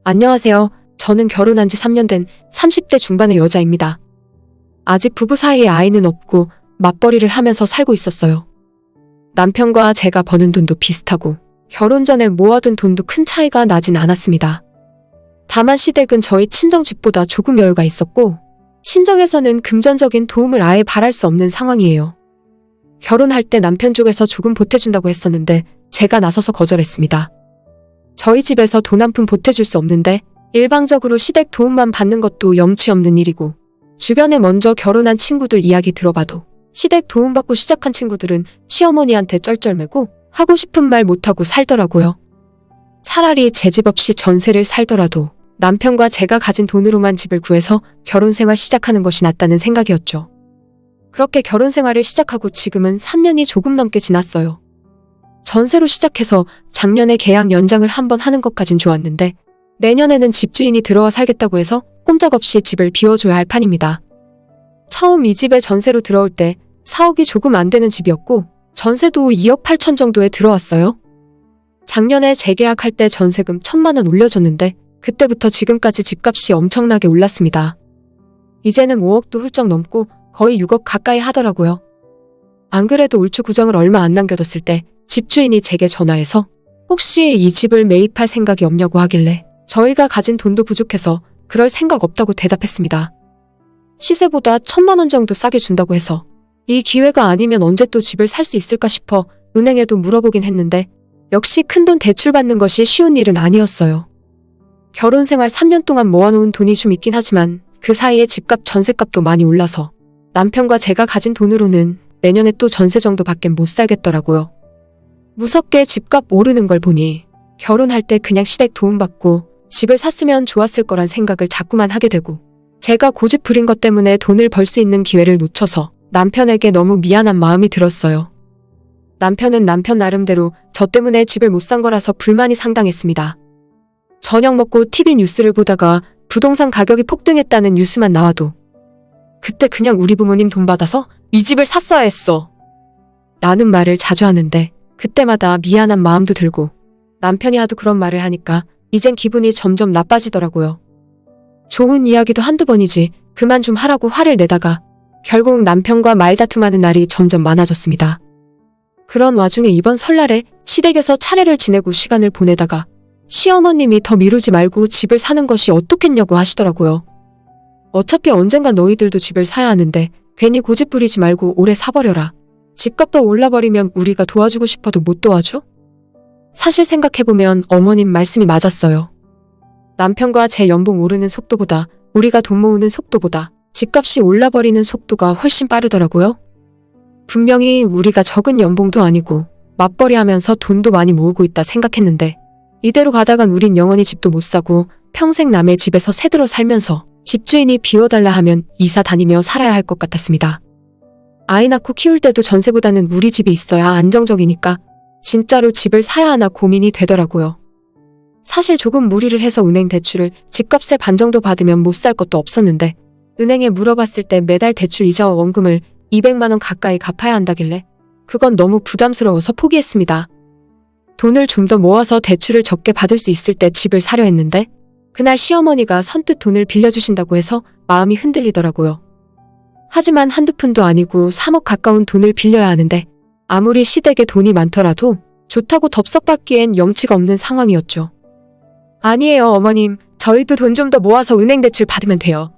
안녕하세요. 저는 결혼한 지 3년 된 30대 중반의 여자입니다. 아직 부부 사이에 아이는 없고 맞벌이를 하면서 살고 있었어요. 남편과 제가 버는 돈도 비슷하고 결혼 전에 모아둔 돈도 큰 차이가 나진 않았습니다. 다만 시댁은 저희 친정 집보다 조금 여유가 있었고 친정에서는 금전적인 도움을 아예 바랄 수 없는 상황이에요. 결혼할 때 남편 쪽에서 조금 보태준다고 했었는데 제가 나서서 거절했습니다. 저희 집에서 돈 한 푼 보태줄 수 없는데 일방적으로 시댁 도움만 받는 것도 염치 없는 일이고 주변에 먼저 결혼한 친구들 이야기 들어봐도 시댁 도움받고 시작한 친구들은 시어머니한테 쩔쩔매고 하고 싶은 말 못하고 살더라고요. 차라리 제 집 없이 전세를 살더라도 남편과 제가 가진 돈으로만 집을 구해서 결혼 생활 시작하는 것이 낫다는 생각이었죠. 그렇게 결혼 생활을 시작하고 지금은 3년이 조금 넘게 지났어요. 전세로 시작해서 작년에 계약 연장을 한번 하는 것까진 좋았는데 내년에는 집주인이 들어와 살겠다고 해서 꼼짝없이 집을 비워줘야 할 판입니다. 처음 이 집에 전세로 들어올 때 4억이 조금 안 되는 집이었고 전세도 2억 8천 정도에 들어왔어요. 작년에 재계약할 때 전세금 1,000만 원 올려줬는데 그때부터 지금까지 집값이 엄청나게 올랐습니다. 이제는 5억도 훌쩍 넘고 거의 6억 가까이 하더라고요. 안 그래도 울주 구정을 얼마 안 남겨뒀을 때 집주인이 제게 전화해서 혹시 이 집을 매입할 생각이 없냐고 하길래 저희가 가진 돈도 부족해서 그럴 생각 없다고 대답했습니다. 시세보다 1,000만 원 정도 싸게 준다고 해서 이 기회가 아니면 언제 또 집을 살 수 있을까 싶어 은행에도 물어보긴 했는데 역시 큰돈 대출받는 것이 쉬운 일은 아니었어요. 결혼 생활 3년 동안 모아놓은 돈이 좀 있긴 하지만 그 사이에 집값 전세값도 많이 올라서 남편과 제가 가진 돈으로는 내년에 또 전세 정도밖엔 못 살겠더라고요. 무섭게 집값 오르는 걸 보니 결혼할 때 그냥 시댁 도움받고 집을 샀으면 좋았을 거란 생각을 자꾸만 하게 되고 제가 고집 부린 것 때문에 돈을 벌 수 있는 기회를 놓쳐서 남편에게 너무 미안한 마음이 들었어요. 남편은 남편 나름대로 저 때문에 집을 못 산 거라서 불만이 상당했습니다. 저녁 먹고 TV 뉴스를 보다가 부동산 가격이 폭등했다는 뉴스만 나와도 그때 그냥 우리 부모님 돈 받아서 이 집을 샀어야 했어 라는 말을 자주 하는데 그때마다 미안한 마음도 들고 남편이 하도 그런 말을 하니까 이젠 기분이 점점 나빠지더라고요. 좋은 이야기도 한두 번이지 그만 좀 하라고 화를 내다가 결국 남편과 말다툼하는 날이 점점 많아졌습니다. 그런 와중에 이번 설날에 시댁에서 차례를 지내고 시간을 보내다가 시어머님이 더 미루지 말고 집을 사는 것이 어떻겠냐고 하시더라고요. 어차피 언젠간 너희들도 집을 사야 하는데 괜히 고집 부리지 말고 오래 사버려라. 집값도 올라버리면 우리가 도와주고 싶어도 못 도와줘? 사실 생각해보면 어머님 말씀이 맞았어요. 남편과 제 연봉 오르는 속도보다 우리가 돈 모으는 속도보다 집값이 올라버리는 속도가 훨씬 빠르더라고요. 분명히 우리가 적은 연봉도 아니고 맞벌이 하면서 돈도 많이 모으고 있다 생각했는데 이대로 가다간 우린 영원히 집도 못 사고 평생 남의 집에서 새들어 살면서 집주인이 비워달라 하면 이사 다니며 살아야 할 것 같았습니다. 아이 낳고 키울 때도 전세보다는 우리 집이 있어야 안정적이니까 진짜로 집을 사야 하나 고민이 되더라고요. 사실 조금 무리를 해서 은행 대출을 집값의 반 정도 받으면 못 살 것도 없었는데 은행에 물어봤을 때 매달 대출 이자와 원금을 200만 원 가까이 갚아야 한다길래 그건 너무 부담스러워서 포기했습니다. 돈을 좀 더 모아서 대출을 적게 받을 수 있을 때 집을 사려 했는데 그날 시어머니가 선뜻 돈을 빌려주신다고 해서 마음이 흔들리더라고요. 하지만 한두 푼도 아니고 3억 가까운 돈을 빌려야 하는데 아무리 시댁에 돈이 많더라도 좋다고 덥석 받기엔 염치가 없는 상황이었죠. 아니에요 어머님, 저희도 돈 좀 더 모아서 은행 대출 받으면 돼요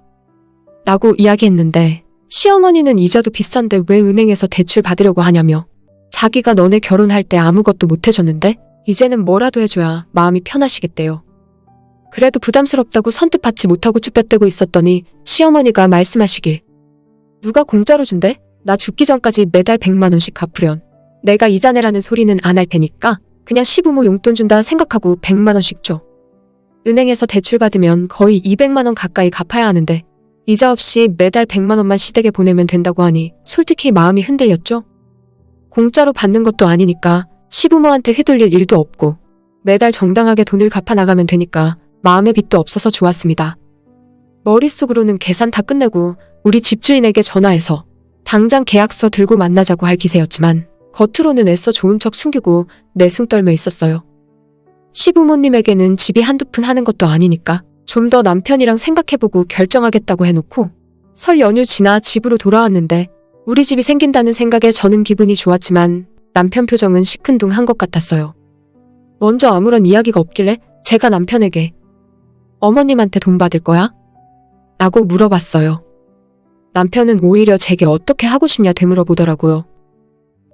라고 이야기했는데 시어머니는 이자도 비싼데 왜 은행에서 대출 받으려고 하냐며 자기가 너네 결혼할 때 아무것도 못 해줬는데 이제는 뭐라도 해줘야 마음이 편하시겠대요. 그래도 부담스럽다고 선뜻 받지 못하고 쭈뼛대고 있었더니 시어머니가 말씀하시길 누가 공짜로 준대? 나 죽기 전까지 매달 100만 원씩 갚으련. 내가 이자 내라는 소리는 안 할 테니까 그냥 시부모 용돈 준다 생각하고 100만 원씩 줘. 은행에서 대출 받으면 거의 200만 원 가까이 갚아야 하는데 이자 없이 매달 100만 원만 시댁에 보내면 된다고 하니 솔직히 마음이 흔들렸죠. 공짜로 받는 것도 아니니까 시부모한테 휘둘릴 일도 없고 매달 정당하게 돈을 갚아 나가면 되니까 마음의 빚도 없어서 좋았습니다. 머릿속으로는 계산 다 끝내고 우리 집주인에게 전화해서 당장 계약서 들고 만나자고 할 기세였지만 겉으로는 애써 좋은 척 숨기고 내숭 떨며 있었어요. 시부모님에게는 집이 한두 푼 하는 것도 아니니까 좀 더 남편이랑 생각해보고 결정하겠다고 해놓고 설 연휴 지나 집으로 돌아왔는데 우리 집이 생긴다는 생각에 저는 기분이 좋았지만 남편 표정은 시큰둥한 것 같았어요. 먼저 아무런 이야기가 없길래 제가 남편에게 어머님한테 돈 받을 거야? 라고 물어봤어요. 남편은 오히려 제게 어떻게 하고 싶냐 되물어보더라고요.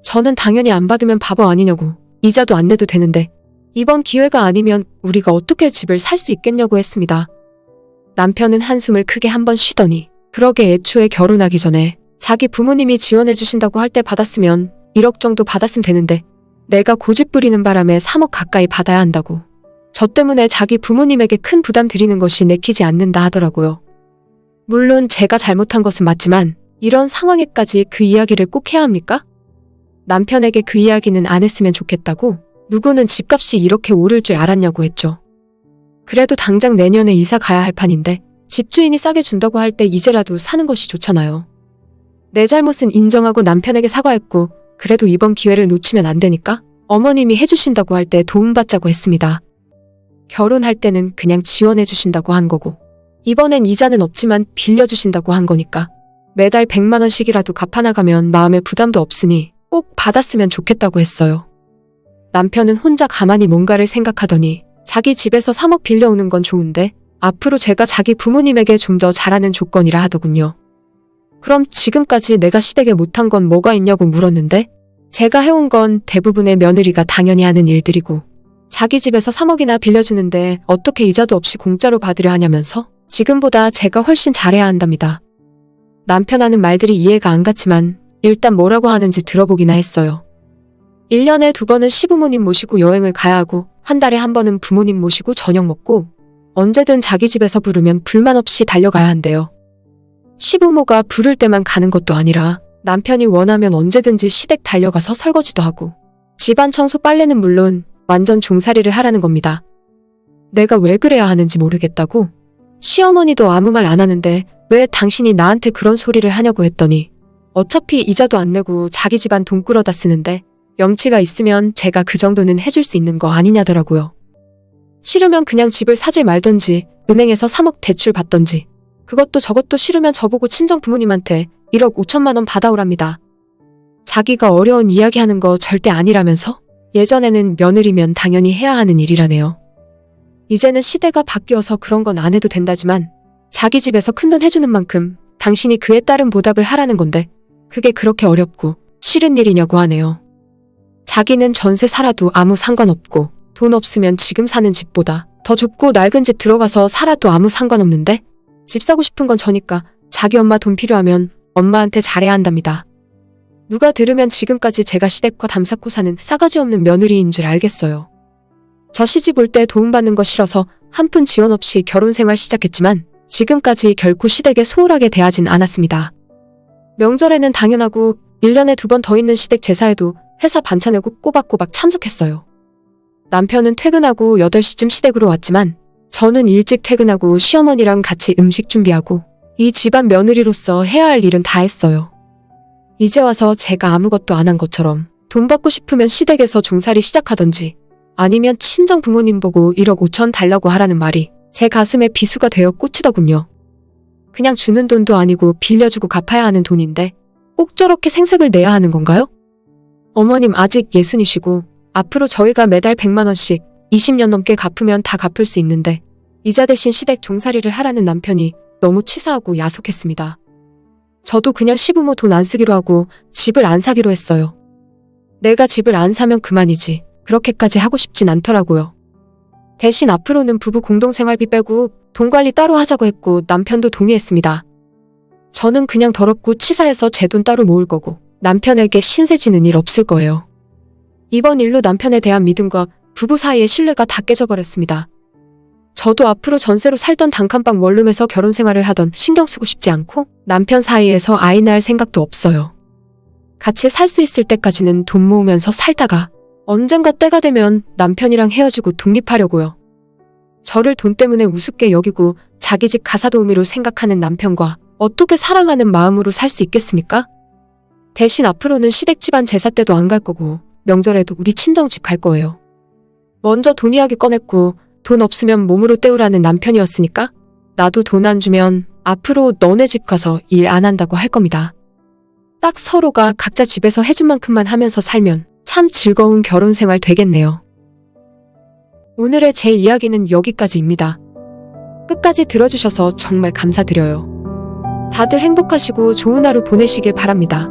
저는 당연히 안 받으면 바보 아니냐고, 이자도 안 내도 되는데 이번 기회가 아니면 우리가 어떻게 집을 살 수 있겠냐고 했습니다. 남편은 한숨을 크게 한번 쉬더니 그러게 애초에 결혼하기 전에 자기 부모님이 지원해 주신다고 할 때 받았으면 1억 정도 받았으면 되는데 내가 고집 부리는 바람에 3억 가까이 받아야 한다고. 저 때문에 자기 부모님에게 큰 부담 드리는 것이 내키지 않는다 하더라고요. 물론 제가 잘못한 것은 맞지만 이런 상황에까지 그 이야기를 꼭 해야 합니까? 남편에게 그 이야기는 안 했으면 좋겠다고 누구는 집값이 이렇게 오를 줄 알았냐고 했죠. 그래도 당장 내년에 이사 가야 할 판인데 집주인이 싸게 준다고 할 때 이제라도 사는 것이 좋잖아요. 내 잘못은 인정하고 남편에게 사과했고 그래도 이번 기회를 놓치면 안 되니까 어머님이 해주신다고 할 때 도움받자고 했습니다. 결혼할 때는 그냥 지원해 주신다고 한 거고 이번엔 이자는 없지만 빌려주신다고 한 거니까 매달 100만 원씩이라도 갚아나가면 마음에 부담도 없으니 꼭 받았으면 좋겠다고 했어요. 남편은 혼자 가만히 뭔가를 생각하더니 자기 집에서 3억 빌려오는 건 좋은데 앞으로 제가 자기 부모님에게 좀 더 잘하는 조건이라 하더군요. 그럼 지금까지 내가 시댁에 못한 건 뭐가 있냐고 물었는데 제가 해온 건 대부분의 며느리가 당연히 하는 일들이고 자기 집에서 3억이나 빌려주는데 어떻게 이자도 없이 공짜로 받으려 하냐면서 지금보다 제가 훨씬 잘해야 한답니다. 남편 하는 말들이 이해가 안 갔지만 일단 뭐라고 하는지 들어보기나 했어요. 1년에 2번은 시부모님 모시고 여행을 가야 하고 한 달에 1번은 부모님 모시고 저녁 먹고 언제든 자기 집에서 부르면 불만 없이 달려가야 한대요. 시부모가 부를 때만 가는 것도 아니라 남편이 원하면 언제든지 시댁 달려가서 설거지도 하고 집안 청소 빨래는 물론 완전 종살이를 하라는 겁니다. 내가 왜 그래야 하는지 모르겠다고? 시어머니도 아무 말 안 하는데 왜 당신이 나한테 그런 소리를 하냐고 했더니 어차피 이자도 안 내고 자기 집안 돈 끌어다 쓰는데 염치가 있으면 제가 그 정도는 해줄 수 있는 거 아니냐더라고요. 싫으면 그냥 집을 사질 말던지 은행에서 3억 대출 받던지 그것도 저것도 싫으면 저보고 친정 부모님한테 1억 5천만 원 받아오랍니다. 자기가 어려운 이야기하는 거 절대 아니라면서 예전에는 며느리면 당연히 해야 하는 일이라네요. 이제는 시대가 바뀌어서 그런 건 안 해도 된다지만 자기 집에서 큰돈 해주는 만큼 당신이 그에 따른 보답을 하라는 건데 그게 그렇게 어렵고 싫은 일이냐고 하네요. 자기는 전세 살아도 아무 상관없고 돈 없으면 지금 사는 집보다 더 좁고 낡은 집 들어가서 살아도 아무 상관없는데 집 사고 싶은 건 저니까 자기 엄마 돈 필요하면 엄마한테 잘해야 한답니다. 누가 들으면 지금까지 제가 시댁과 담쌓고 사는 싸가지 없는 며느리인 줄 알겠어요. 저 시집 올 때 도움받는 거 싫어서 한 푼 지원 없이 결혼 생활 시작했지만 지금까지 결코 시댁에 소홀하게 대하진 않았습니다. 명절에는 당연하고 1년에 2번 더 있는 시댁 제사에도 회사 반찬내고 꼬박꼬박 참석했어요. 남편은 퇴근하고 8시쯤 시댁으로 왔지만 저는 일찍 퇴근하고 시어머니랑 같이 음식 준비하고 이 집안 며느리로서 해야 할 일은 다 했어요. 이제 와서 제가 아무것도 안 한 것처럼 돈 받고 싶으면 시댁에서 종살이 시작하던지 아니면 친정 부모님 보고 1억 5천 달라고 하라는 말이 제 가슴에 비수가 되어 꽂히더군요. 그냥 주는 돈도 아니고 빌려주고 갚아야 하는 돈인데 꼭 저렇게 생색을 내야 하는 건가요? 어머님 아직 60이시고 앞으로 저희가 매달 100만 원씩 20년 넘게 갚으면 다 갚을 수 있는데 이자 대신 시댁 종살이를 하라는 남편이 너무 치사하고 야속했습니다. 저도 그냥 시부모 돈 안 쓰기로 하고 집을 안 사기로 했어요. 내가 집을 안 사면 그만이지 그렇게까지 하고 싶진 않더라고요. 대신 앞으로는 부부 공동생활비 빼고 돈 관리 따로 하자고 했고 남편도 동의했습니다. 저는 그냥 더럽고 치사해서 제 돈 따로 모을 거고 남편에게 신세 지는 일 없을 거예요. 이번 일로 남편에 대한 믿음과 부부 사이의 신뢰가 다 깨져버렸습니다. 저도 앞으로 전세로 살던 단칸방 원룸에서 결혼 생활을 하던 신경 쓰고 싶지 않고 남편 사이에서 아이 낳을 생각도 없어요. 같이 살 수 있을 때까지는 돈 모으면서 살다가 언젠가 때가 되면 남편이랑 헤어지고 독립하려고요. 저를 돈 때문에 우습게 여기고 자기 집 가사도우미로 생각하는 남편과 어떻게 사랑하는 마음으로 살 수 있겠습니까? 대신 앞으로는 시댁 집안 제사 때도 안 갈 거고 명절에도 우리 친정집 갈 거예요. 먼저 돈 이야기 꺼냈고 돈 없으면 몸으로 때우라는 남편이었으니까 나도 돈 안 주면 앞으로 너네 집 가서 일 안 한다고 할 겁니다. 딱 서로가 각자 집에서 해준 만큼만 하면서 살면 참 즐거운 결혼 생활 되겠네요. 오늘의 제 이야기는 여기까지입니다. 끝까지 들어주셔서 정말 감사드려요. 다들 행복하시고 좋은 하루 보내시길 바랍니다.